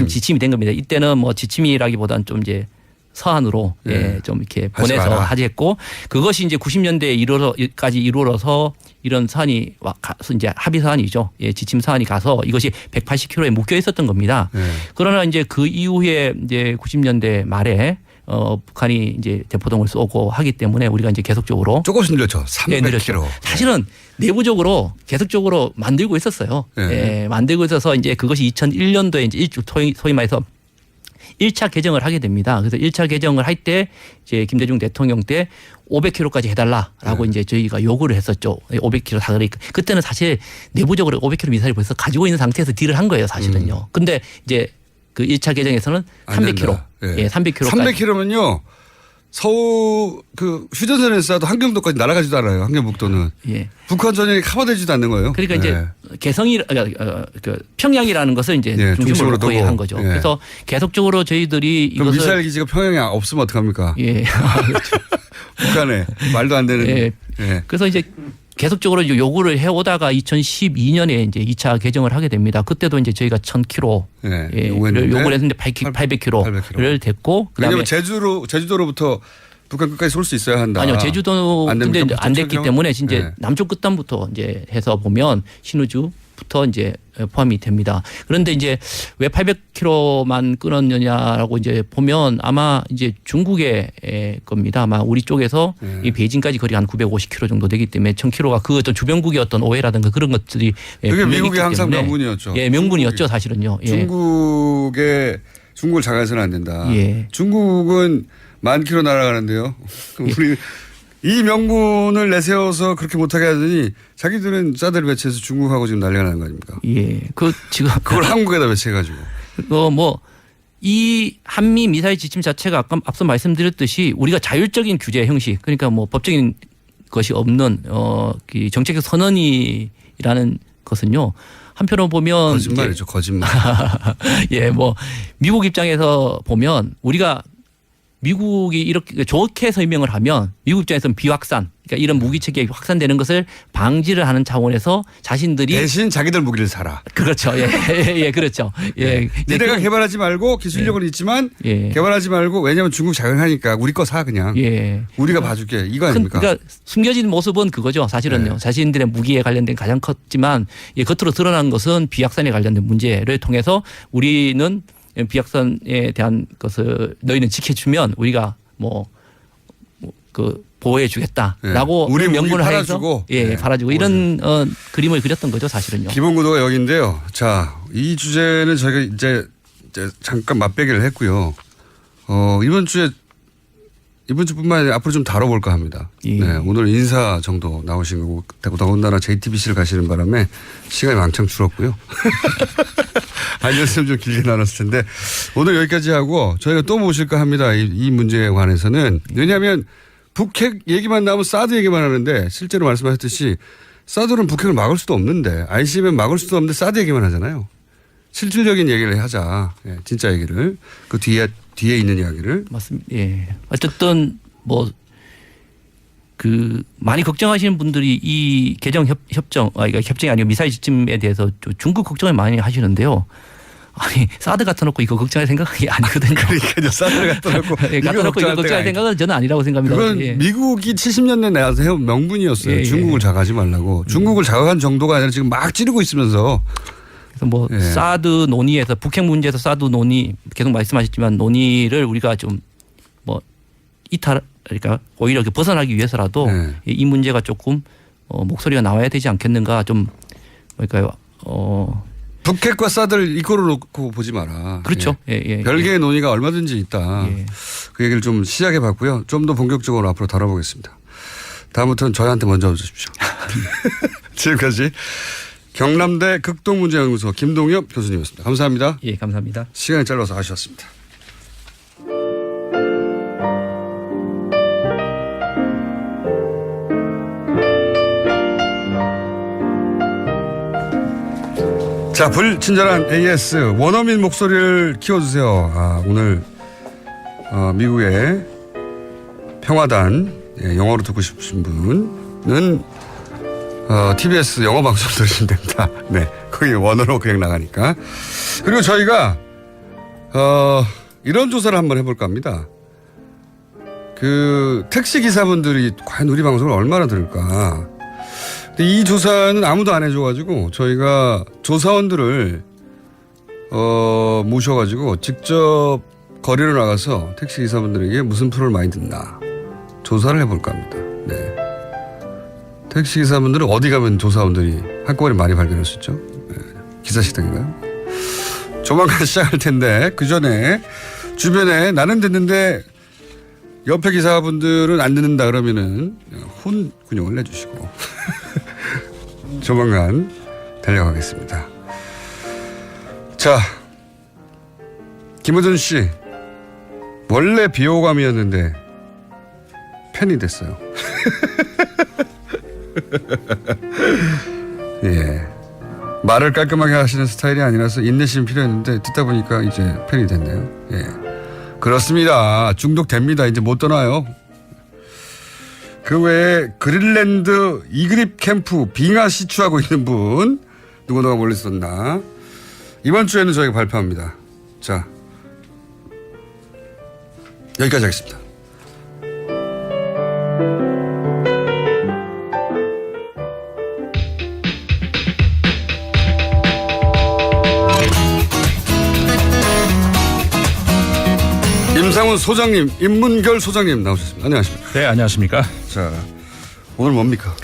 지침이 된 겁니다. 이때는 지침이라기보다는 좀 이제 서한으로 좀 이렇게 보내서 하지했고 그것이 이제 90년대에 이루어서 이런 사안이 이제 합의 사안이죠. 지침 사안이 가서 이것이 180km에 묶여 있었던 겁니다. 그러나 이제 그 이후에 이제 90년대 말에 북한이 이제 대포동을 쏘고 하기 때문에 우리가 이제 계속적으로 조금씩 늘렸죠. 300km. 사실은 내부적으로 계속적으로 만들고 있었어요. 만들고 있어서 이제 그것이 2001년도에 이제 소위 말해서 1차 개정을 하게 됩니다. 그래서 1차 개정을 할 때 이제 김대중 대통령 때 500km까지 해달라라고 이제 저희가 요구를 했었죠. 500km 다 그러니까 그때는 사실 내부적으로 500km 미사일을 벌써 가지고 있는 상태에서 딜을 한 거예요, 사실은요. 근데 이제 그 1차 개정에서는 300km. 300km까지. 300km면요. 서울 휴전선에서 쏴도 한경도까지 날아가지도 않아요. 한경북도는. 북한 전역이 커버되지도 않는 거예요. 그러니까 이제 평양이라는 것을 이제 중심으로 놓고 한 거죠. 그래서 계속적으로 저희들이 이것을 미사일 기지가 평양에 없으면 어떡합니까? 북한에 말도 안 되는. 그래서 이제 계속적으로 요구를 해오다가 2012년에 이제 2차 개정을 하게 됩니다. 그때도 이제 저희가 1000km 네, 요구를 했는데 800km를 됐고 왜냐하면 제주도로부터 북한 끝까지 쏠 수 있어야 한다. 아니요, 제주도 근데 안 됐기 때문에 이제 네. 남쪽 끝단부터 이제 해서 보면 신우주부터 이제 포함이 됩니다. 그런데 이제 왜 800km만 끊었느냐라고 이제 보면 아마 이제 중국의 겁니다. 아마 우리 쪽에서 이 베이징까지 거리가 한 950km 정도 되기 때문에 1000km가 그 어떤 주변국의 어떤 오해라든가 그런 것들이 그게 미국의 항상 명분이었죠. 예, 명분이었죠, 사실은요. 예. 중국을 장악해서는 안 된다. 예. 중국은 10,000km 날아가는데요. 우리 이 명분을 내세워서 그렇게 못하게 하더니 자기들은 사드를 배치해서 중국하고 지금 난리가 나는 거 아닙니까? 예. 지금 그걸 한국에다 배치해가지고. 이 한미 미사일 지침 자체가 아까 앞서 말씀드렸듯이 우리가 자율적인 규제 형식 그러니까 뭐 법적인 것이 없는 정책적 선언이라는 것은요. 한편으로 보면 거짓말이죠. 거짓말. 예, 미국 입장에서 보면 우리가 미국이 이렇게 좋게 설명을 하면 미국 입장에서는 비확산, 그러니까 이런 무기 체계가 확산되는 것을 방지를 하는 차원에서 자신들이 대신 자기들 무기를 사라. 그렇죠. 예, 그렇죠. 예. 니네가 개발하지 말고 기술력은 있지만 개발하지 말고 왜냐하면 중국 자극하니까 우리 거 사 그냥. 예. 우리가 봐줄게 이거 아닙니까? 그러니까 숨겨진 모습은 그거죠. 사실은요. 자신들의 무기에 관련된 가장 컸지만 겉으로 드러난 것은 비확산에 관련된 문제를 통해서 우리는 비확산에 대한 것을 너희는 지켜주면 우리가 보호해 주겠다라고 우리 명분을 팔아주고 해서 팔아주고 이런 그림을 그렸던 거죠, 사실은요. 기본 구도가 여기인데요. 자, 이 주제는 저희가 이제 잠깐 맛배기를 했고요. 이번 주뿐만 아니라 앞으로 좀 다뤄볼까 합니다. 예. 네, 오늘 인사 정도 나오신 거고 더군다나 JTBC를 가시는 바람에 시간이 왕창 줄었고요. 아니었으면 좀 길게 나눴을 텐데 오늘 여기까지 하고 저희가 또 모실까 합니다. 이 문제에 관해서는. 왜냐하면 북핵 얘기만 나오면 사드 얘기만 하는데 실제로 말씀하셨듯이 사드는 북핵을 막을 수도 없는데 ICBM 막을 수도 없는데 사드 얘기만 하잖아요. 실질적인 얘기를 하자. 진짜 얘기를. 그 뒤에 있는 이야기를. 맞습니다. 예. 어쨌든 많이 걱정하시는 분들이 이 개정 협정이 아니고 미사일 지침에 대해서 중국 걱정을 많이 하시는데요. 아니 사드 갖다 놓고 이거 걱정할 생각이 아니거든요. 그러니까요. 사드 갖다 놓고 이거 걱정할 생각은 저는 아니라고 생각합니다. 그건 미국이 70년대 내서 해온 명분이었어요. 중국을 자극하지 말라고. 중국을 자극한 정도가 아니라 지금 막 찌르고 있으면서. 그래서 사드 논의에서 북핵 문제에서 사드 논의 계속 말씀하셨지만 논의를 우리가 좀 그러니까 오히려 벗어나기 위해서라도 이 문제가 조금 목소리가 나와야 되지 않겠는가 좀 뭐랄까요. 북핵과 사드를 이거로 놓고 보지 마라. 그렇죠. 별개의 논의가 얼마든지 있다. 그 얘기를 좀 시작해 봤고요. 좀 더 본격적으로 앞으로 다뤄보겠습니다. 다음부터는 저희한테 먼저 주십시오. 지금까지 경남대 극동문제연구소 김동엽 교수님이었습니다. 감사합니다. 예, 감사합니다. 시간이 짧아서 아쉬웠습니다. 자, 불친절한 AS 원어민 목소리를 키워주세요. 오늘 미국의 평화단 영어로 듣고 싶으신 분은 TBS 영어 방송 들으시면 됩니다. 네, 거기 원어로 그냥 나가니까. 그리고 저희가 이런 조사를 한번 해볼까 합니다. 택시 기사분들이 과연 우리 방송을 얼마나 들을까. 근데 이 조사는 아무도 안 해줘가지고 저희가 조사원들을 모셔가지고 직접 거리로 나가서 택시 기사분들에게 무슨 프로를 많이 듣나 조사를 해볼까 합니다. 네. 택시 기사분들은 어디 가면 조사원들이 한꺼번에 많이 발견할 수 있죠? 네. 기사식당인가요? 조만간 시작할 텐데 그 전에 주변에 나는 듣는데 옆에 기사분들은 안 듣는다 그러면은 혼군용을 내주시고 조만간 달려가겠습니다. 자, 김호준 씨 원래 비호감이었는데 팬이 됐어요. 예, 말을 깔끔하게 하시는 스타일이 아니라서 인내심이 필요했는데 듣다 보니까 이제 팬이 됐네요. 예, 그렇습니다. 중독됩니다. 이제 못 떠나요. 그 외에 그린랜드 이그립 캠프 빙하 시추하고 있는 분 누가 멀리 있었나. 이번 주에는 저희가 발표합니다. 자, 여기까지 하겠습니다. 임상훈 소장님, 임문결 소장님 나오셨습니다. 안녕하십니까? 네, 안녕하십니까? 자, 오늘 뭡니까?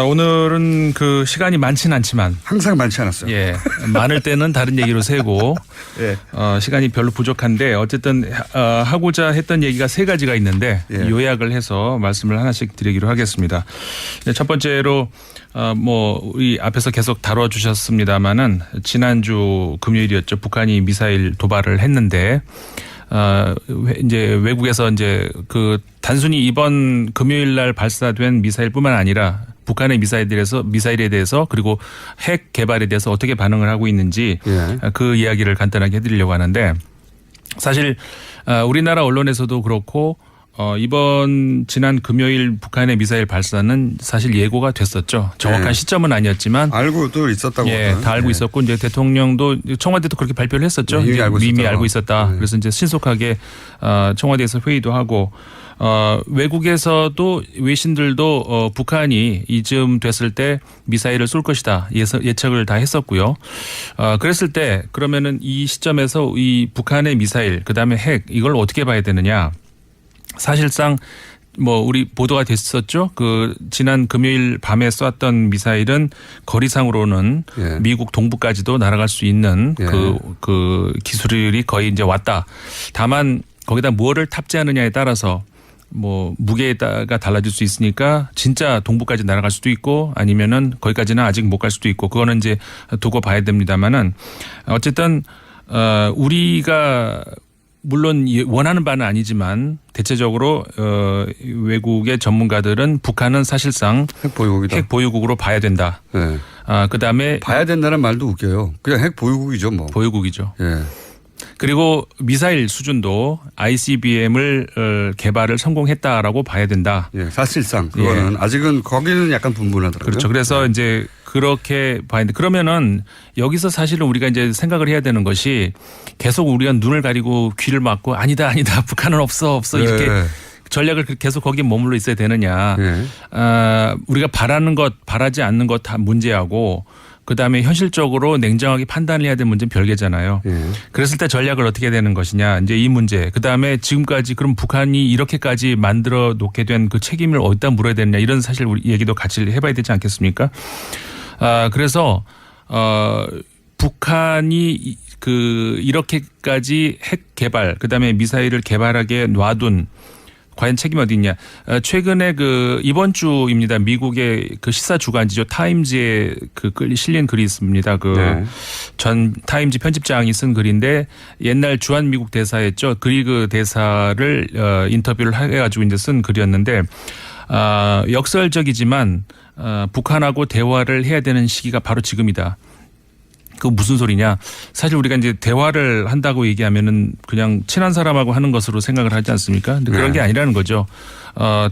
오늘은 그 시간이 많진 않지만 항상 많지 않았어요. 예, 많을 때는 다른 얘기로 세고 예. 시간이 별로 부족한데 어쨌든 하고자 했던 얘기가 세 가지가 있는데 예. 요약을 해서 말씀을 하나씩 드리기로 하겠습니다. 첫 번째로 우리 앞에서 계속 다뤄주셨습니다마는 지난주 금요일이었죠. 북한이 미사일 도발을 했는데. 이제 외국에서 이제 그 단순히 이번 금요일 날 발사된 미사일뿐만 아니라 북한의 미사일에 대해서 그리고 핵 개발에 대해서 어떻게 반응을 하고 있는지 그 이야기를 간단하게 해드리려고 하는데 사실 우리나라 언론에서도 그렇고 이번 지난 금요일 북한의 미사일 발사는 사실 예고가 됐었죠. 정확한 시점은 아니었지만 알고도 있었다고. 예, 다 알고 있었고 이제 대통령도 청와대도 그렇게 발표를 했었죠. 이미 알고 있었다. 그래서 이제 신속하게 청와대에서 회의도 하고 외국에서도 외신들도 북한이 이쯤 됐을 때 미사일을 쏠 것이다 예측을 다 했었고요. 그랬을 때 그러면은 이 시점에서 이 북한의 미사일 그다음에 핵 이걸 어떻게 봐야 되느냐. 사실상 우리 보도가 됐었죠. 그 지난 금요일 밤에 쐈던 미사일은 거리상으로는 미국 동부까지도 날아갈 수 있는 그 기술이 거의 이제 왔다. 다만 거기다 뭐를 탑재하느냐에 따라서 무게가 달라질 수 있으니까 진짜 동부까지 날아갈 수도 있고 아니면은 거기까지는 아직 못 갈 수도 있고 그거는 이제 두고 봐야 됩니다만은 어쨌든 우리가 물론 원하는 바는 아니지만 대체적으로 외국의 전문가들은 북한은 사실상 핵 보유국으로 봐야 된다. 네. 그다음에 봐야 된다는 말도 웃겨요. 그냥 핵 보유국이죠, 뭐. 보유국이죠. 예. 그리고 미사일 수준도 ICBM을 개발을 성공했다라고 봐야 된다. 예, 사실상 그거는 아직은 거기는 약간 분분하더라고요. 그렇죠. 그래서 이제 그렇게 봐야 되는데 그러면은 여기서 사실은 우리가 이제 생각을 해야 되는 것이 계속 우리가 눈을 가리고 귀를 막고 아니다 북한은 없어 이렇게 전략을 계속 거기에 머물러 있어야 되느냐. 우리가 바라는 것 바라지 않는 것 다 문제하고 그다음에 현실적으로 냉정하게 판단을 해야 될 문제는 별개잖아요. 그랬을 때 전략을 어떻게 해야 되는 것이냐. 이제 이 문제. 그다음에 지금까지 그럼 북한이 이렇게까지 만들어 놓게 된 그 책임을 어디다 물어야 되느냐. 이런 사실 우리 얘기도 같이 해봐야 되지 않겠습니까? 그래서 북한이 이렇게까지 핵 개발 그다음에 미사일을 개발하게 놔둔 과연 책임이 어디 있냐. 최근에 이번 주입니다. 미국의 시사 주간지죠. 타임즈에 실린 글이 있습니다. 전 타임즈 편집장이 쓴 글인데 옛날 주한 미국 대사였죠. 그리그 대사를 인터뷰를 해가지고 이제 쓴 글이었는데 역설적이지만 북한하고 대화를 해야 되는 시기가 바로 지금이다. 그 무슨 소리냐. 사실 우리가 이제 대화를 한다고 얘기하면은 그냥 친한 사람하고 하는 것으로 생각을 하지 않습니까? 근데 그런 게 아니라는 거죠.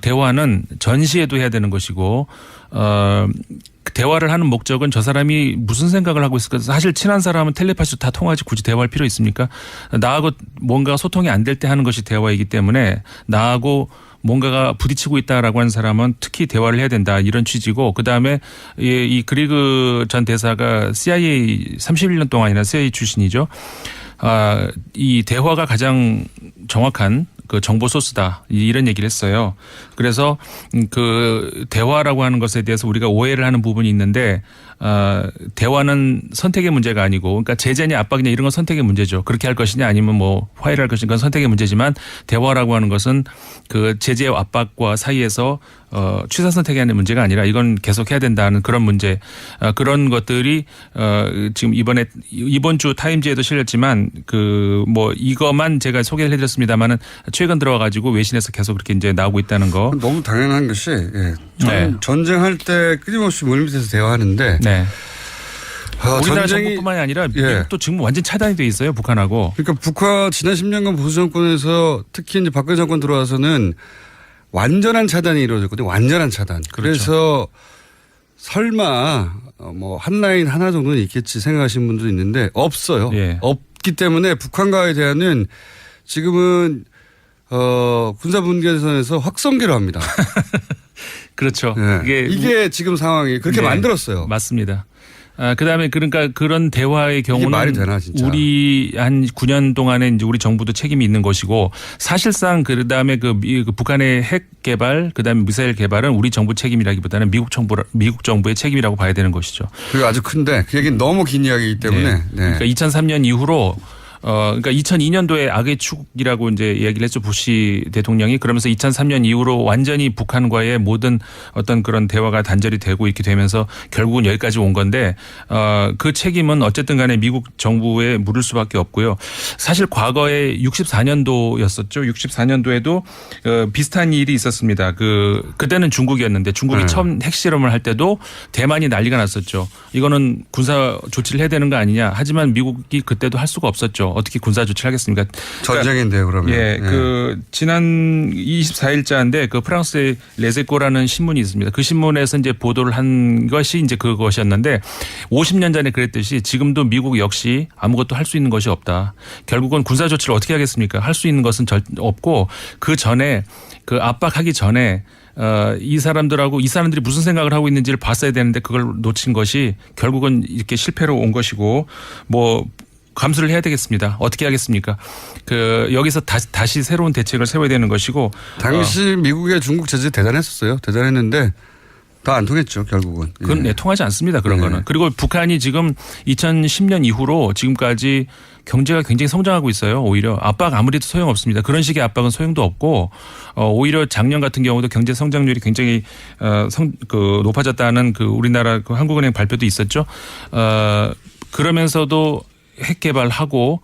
대화는 전시에도 해야 되는 것이고, 대화를 하는 목적은 저 사람이 무슨 생각을 하고 있을까. 사실 친한 사람은 텔레파시로 다 통하지 굳이 대화할 필요 있습니까? 나하고 뭔가 소통이 안 될 때 하는 것이 대화이기 때문에 나하고 뭔가가 부딪히고 있다라고 하는 사람은 특히 대화를 해야 된다 이런 취지고 그다음에 이 그리그 전 대사가 CIA 31년 동안이나 CIA 출신이죠. 이 대화가 가장 정확한 그 정보 소스다 이런 얘기를 했어요. 그래서 그 대화라고 하는 것에 대해서 우리가 오해를 하는 부분이 있는데 대화는 선택의 문제가 아니고 그러니까 제재냐 압박이냐 이런 건 선택의 문제죠. 그렇게 할 것이냐 아니면 화해를 할 것이냐 그건 선택의 문제지만 대화라고 하는 것은 그 제재와 압박과 사이에서 취사 선택이 하는 문제가 아니라 이건 계속 해야 된다는 그런 문제 그런 것들이 지금 이번 주 타임즈에도 실렸지만 이것만 제가 소개를 해드렸습니다만은 최근 들어와가지고 외신에서 계속 그렇게 이제 나오고 있다는 거. 너무 당연한 것이 전쟁할 때 끊임없이 물밑에서 대화하는데 우리나라 정부뿐만이 아니라 미국도 지금 완전 차단이 돼 있어요 북한하고. 그러니까 북한 지난 10년간 보수 정권에서 특히 이제 박근혜 정권 들어와서는 완전한 차단이 이루어졌거든요. 완전한 차단. 그래서 설마 뭐 한 라인 하나 정도는 있겠지 생각하시는 분도 있는데 없어요. 예. 없기 때문에 북한과에 대한은 지금은 군사분계선에서 확성기로 합니다. 그렇죠. 네. 이게 지금 상황이 그렇게 네. 만들었어요. 맞습니다. 그다음에 그러니까 그런 대화의 경우는 말이 되나, 진짜. 우리 한 9년 동안에 이제 우리 정부도 책임이 있는 것이고 사실상 그다음에 그 북한의 핵 개발 그다음에 미사일 개발은 우리 정부 책임이라기보다는 미국 정부의 책임이라고 봐야 되는 것이죠. 그게 아주 큰데 그 얘기는 너무 긴 이야기이기 때문에. 네. 네. 그러니까 2003년 이후로 그러니까 2002년도에 악의 축이라고 이제 이야기를 했죠. 부시 대통령이. 그러면서 2003년 이후로 완전히 북한과의 모든 어떤 그런 대화가 단절이 되고 있게 되면서 결국은 여기까지 온 건데 그 책임은 어쨌든 간에 미국 정부에 물을 수밖에 없고요. 사실 과거에 64년도였었죠. 64년도에도 비슷한 일이 있었습니다. 그때는 중국이었는데 중국이 처음 핵실험을 할 때도 대만이 난리가 났었죠. 이거는 군사 조치를 해야 되는 거 아니냐. 하지만 미국이 그때도 할 수가 없었죠. 어떻게 군사 조치를 하겠습니까? 전쟁인데요, 그러면. 예, 지난 24일자인데 그 프랑스의 레제코라는 신문이 있습니다. 그 신문에서 이제 보도를 한 것이 이제 그것이었는데 50년 전에 그랬듯이 지금도 미국 역시 아무것도 할 수 있는 것이 없다. 결국은 군사 조치를 어떻게 하겠습니까? 할 수 있는 것은 없고 그 전에 그 압박하기 전에 이 사람들이 무슨 생각을 하고 있는지를 봤어야 되는데 그걸 놓친 것이 결국은 이렇게 실패로 온 것이고 뭐 감수를 해야 되겠습니다. 어떻게 하겠습니까? 여기서 다시 새로운 대책을 세워야 되는 것이고. 당시 미국의 중국 제재 대단했었어요. 대단했는데 다 안 통했죠, 결국은. 그건 통하지 않습니다. 그런 거는. 그리고 북한이 지금 2010년 이후로 지금까지 경제가 굉장히 성장하고 있어요. 오히려 압박 아무리 소용없습니다. 그런 식의 압박은 소용도 없고 오히려 작년 같은 경우도 경제 성장률이 굉장히 높아졌다는 우리나라 한국은행 발표도 있었죠. 그러면서도 핵 개발하고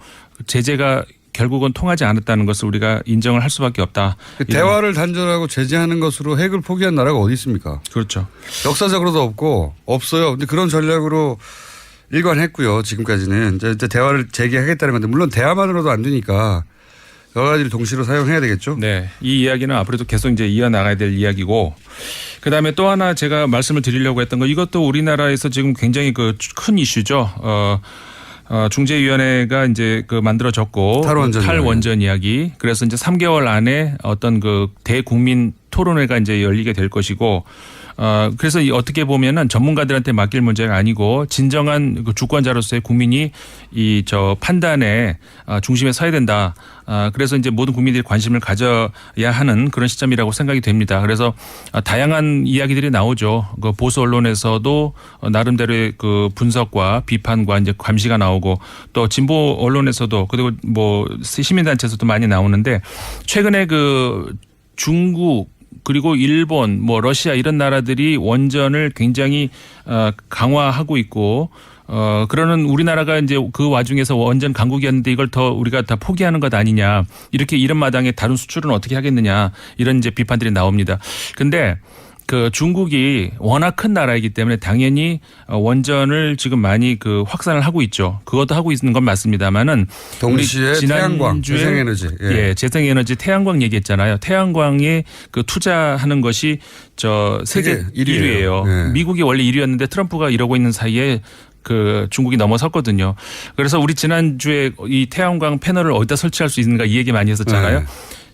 제재가 결국은 통하지 않았다는 것을 우리가 인정을 할 수밖에 없다. 대화를 단절하고 제재하는 것으로 핵을 포기한 나라가 어디 있습니까? 그렇죠. 역사적으로도 없어요. 근데 그런 전략으로 일관했고요. 지금까지는 이제 대화를 재개하겠다는 건데 물론 대화만으로도 안 되니까 여러 가지를 동시로 사용해야 되겠죠. 네, 이 이야기는 앞으로도 계속 이제 이어나가야 될 이야기고. 그다음에 또 하나 제가 말씀을 드리려고 했던 거 이것도 우리나라에서 지금 굉장히 큰 이슈죠. 중재위원회가 이제 만들어졌고 탈원전 이야기. 그래서 이제 3개월 안에 어떤 대국민 토론회가 이제 열리게 될 것이고 그래서 어떻게 보면은 전문가들한테 맡길 문제가 아니고 진정한 주권자로서의 국민이 판단에 중심에 서야 된다. 그래서 이제 모든 국민들이 관심을 가져야 하는 그런 시점이라고 생각이 됩니다. 그래서 다양한 이야기들이 나오죠. 보수 언론에서도 나름대로의 분석과 비판과 이제 감시가 나오고 또 진보 언론에서도 그리고 뭐 시민단체에서도 많이 나오는데 최근에 중국 그리고 일본, 러시아 이런 나라들이 원전을 굉장히 강화하고 있고 그러는 우리나라가 이제 그 와중에서 원전 강국이었는데 이걸 우리가 다 포기하는 것 아니냐. 이렇게 이런 마당에 다른 수출은 어떻게 하겠느냐. 이런 이제 비판들이 나옵니다. 근데 중국이 워낙 큰 나라이기 때문에 당연히 원전을 지금 많이 확산을 하고 있죠. 그것도 하고 있는 건 맞습니다만은 동시에 태양광, 재생에너지. 예, 재생에너지 태양광 얘기했잖아요. 태양광에 투자하는 것이 세계 1위예요. 네. 미국이 원래 1위였는데 트럼프가 이러고 있는 사이에 중국이 넘어섰거든요. 그래서 우리 지난주에 이 태양광 패널을 어디다 설치할 수 있는가 이 얘기 많이 했었잖아요. 네.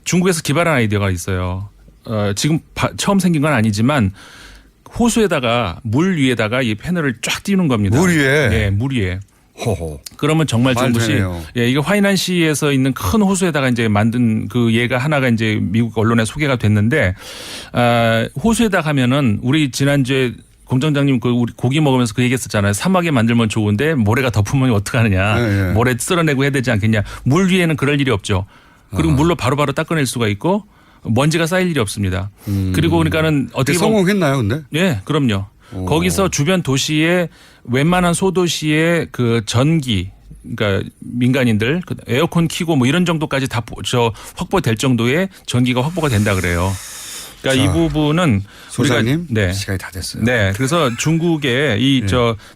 중국에서 기발한 아이디어가 있어요. 지금 처음 생긴 건 아니지만 호수에다가 물 위에다가 이 패널을 쫙 띄우는 겁니다. 물 위에? 네, 물 위에. 호호. 그러면 정말 좋은 것이 이게 화이난시에서 있는 큰 호수에다가 이제 만든 예가 하나가 이제 미국 언론에 소개가 됐는데 호수에다 가면은 우리 지난주에 공장장님 우리 고기 먹으면서 그 얘기했었잖아요. 사막에 만들면 좋은데 모래가 덮으면 어떡하느냐. 네. 모래 쓸어내고 해야 되지 않겠냐. 물 위에는 그럴 일이 없죠. 그리고 물로 바로바로 닦아낼 수가 있고 먼지가 쌓일 일이 없습니다. 그리고 그러니까는 어떻게 성공했나요, 근데? 네, 그럼요. 거기서 주변 도시의 웬만한 소도시의 전기, 그러니까 민간인들 에어컨 켜고 뭐 이런 정도까지 다 확보될 정도의 전기가 확보가 된다 그래요. 그러니까 이 부분은 소장님, 네. 시간이 다 됐어요. 네, 그래서 중국의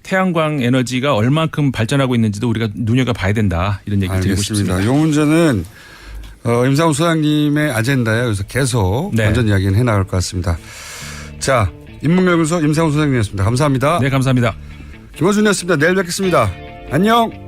태양광 에너지가 얼만큼 발전하고 있는지도 우리가 눈여겨봐야 된다 이런 얘기 드리고 싶습니다. 이 문제는 임상훈 소장님의 아젠다에 그래서 계속 네. 완전 이야기는 해나갈 것 같습니다. 자, 인문연구소 임상훈 소장님이었습니다. 감사합니다. 네, 감사합니다. 김어준이었습니다. 내일 뵙겠습니다. 안녕.